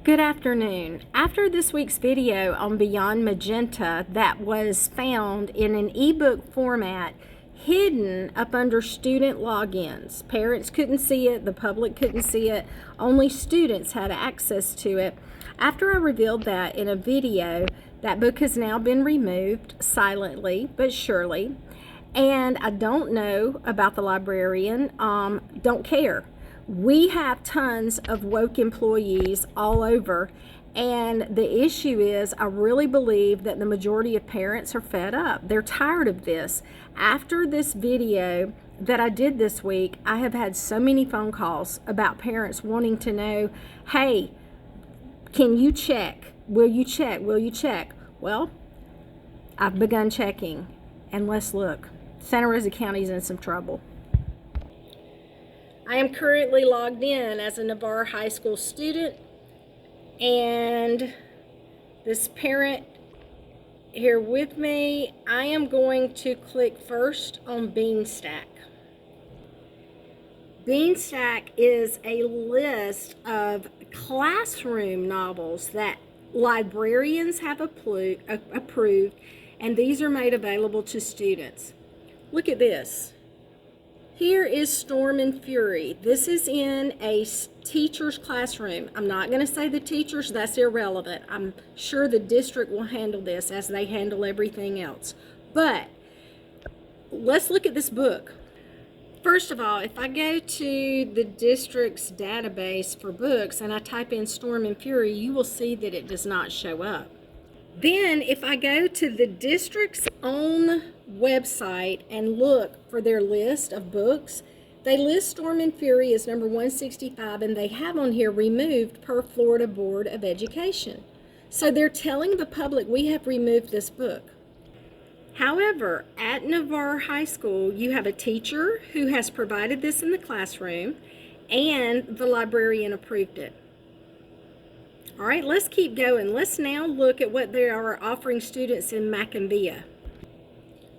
Good afternoon. After this week's video on Beyond Magenta that was found in an ebook format hidden up under student logins, parents couldn't see it, the public couldn't see it, only students had access to it. After I revealed that in a video, that book has now been removed silently but surely, and I don't know about the librarian, don't care. We have tons of woke employees all over, and the issue is I really believe that the majority of parents are fed up. They're tired of this. After this video that I did this week, I have had so many phone calls about parents wanting to know, hey, can you check? Will you check? Will you check? Well, I've begun checking, and let's look. Santa Rosa County is in some trouble. I am currently logged in as a Navarre High School student, and this parent here with me, I am going to click first on Beanstack. Beanstack is a list of classroom novels that librarians have approved, and these are made available to students. Look at this. Here is Storm and Fury. This is in a teacher's classroom. I'm not going to say the teachers, that's irrelevant. I'm sure the district will handle this as they handle everything else. But let's look at this book. First of all, if I go to the district's database for books and I type in Storm and Fury, you will see that it does not show up. Then if I go to the district's own website and look for their list of books, they list Storm and Fury as number 165, and they have on here removed per Florida Board of Education. So they're telling the public we have removed this book. However, at Navarre High School, you have a teacher who has provided this in the classroom, and the librarian approved it. All right, let's keep going. Let's now look at what they are offering students in Mackinvia.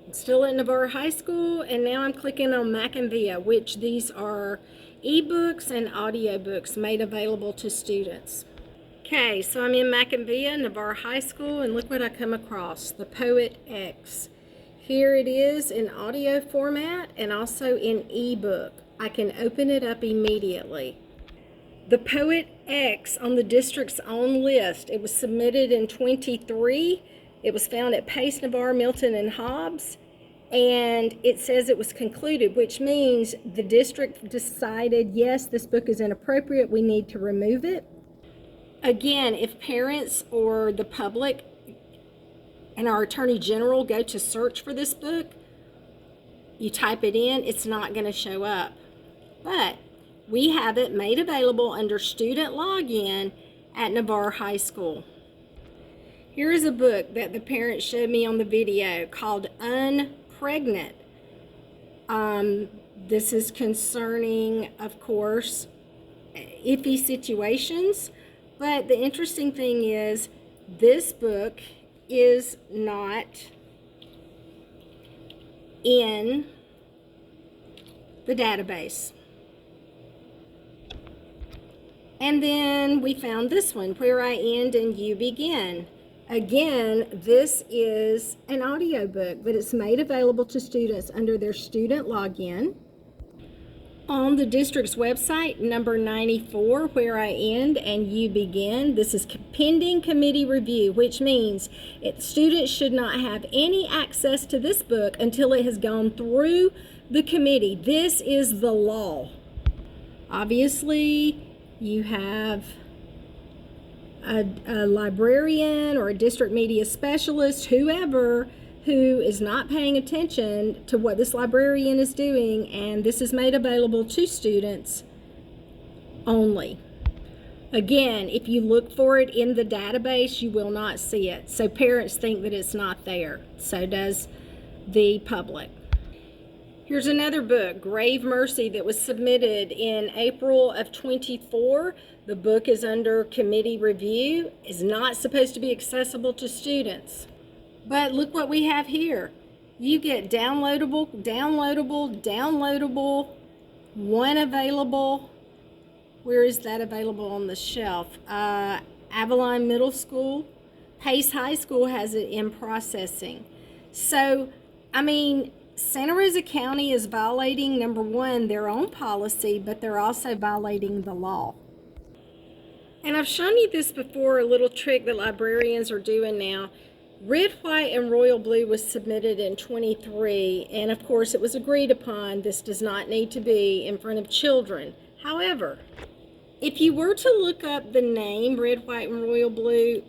I'm still at Navarre High School, and now I'm clicking on Mackinvia, which these are ebooks and audiobooks made available to students. Okay, so I'm in Mackinvia, Navarre High School, and look what I come across, the Poet X. Here it is in audio format and also in ebook. I can open it up immediately. The Poet X on the district's own list. It was submitted in 23. It was found at Pace, Navarre, Milton, and Hobbs. And it says it was concluded, which means the district decided, yes, this book is inappropriate. We need to remove it. Again, if parents or the public and our Attorney General go to search for this book, you type it in, it's not going to show up. But we have it made available under student login at Navarre High School. Here is a book that the parents showed me on the video called Unpregnant. This is concerning, of course, iffy situations, but the interesting thing is this book is not in the database. And then we found this one, Where I End and You Begin. Again, this is an audiobook, but it's made available to students under their student login. On the district's website, number 94, Where I End and You Begin. This is pending committee review, which means students should not have any access to this book until it has gone through the committee. This is the law. Obviously, you have a librarian or a district media specialist, whoever, who is not paying attention to what this librarian is doing, and this is made available to students only. Again, if you look for it in the database, you will not see it. So parents think that it's not there. So does the public. Here's another book, Grave Mercy, that was submitted in April of 24. The book is under committee review. It's not supposed to be accessible to students. But look what we have here. You get downloadable, downloadable, downloadable, one available, Where is that available on the shelf? Avalon Middle School. Pace High School has it in processing. So, I mean, Santa Rosa County is violating, number one, their own policy, but they're also violating the law. And I've shown you this before, a little trick that librarians are doing now. Red, white, and royal blue was submitted in 23, and of course it was agreed upon this does not need to be in front of children. However, if you were to look up the name red, white, and royal blue,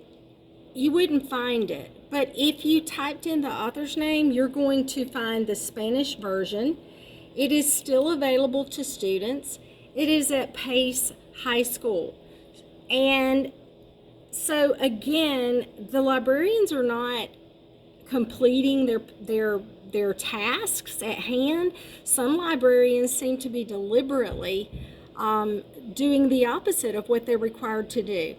you wouldn't find it. But if you typed in the author's name, you're going to find the Spanish version. It is still available to students. It is at Pace High School. And so again, the librarians are not completing their tasks at hand. Some librarians seem to be deliberately doing the opposite of what they're required to do.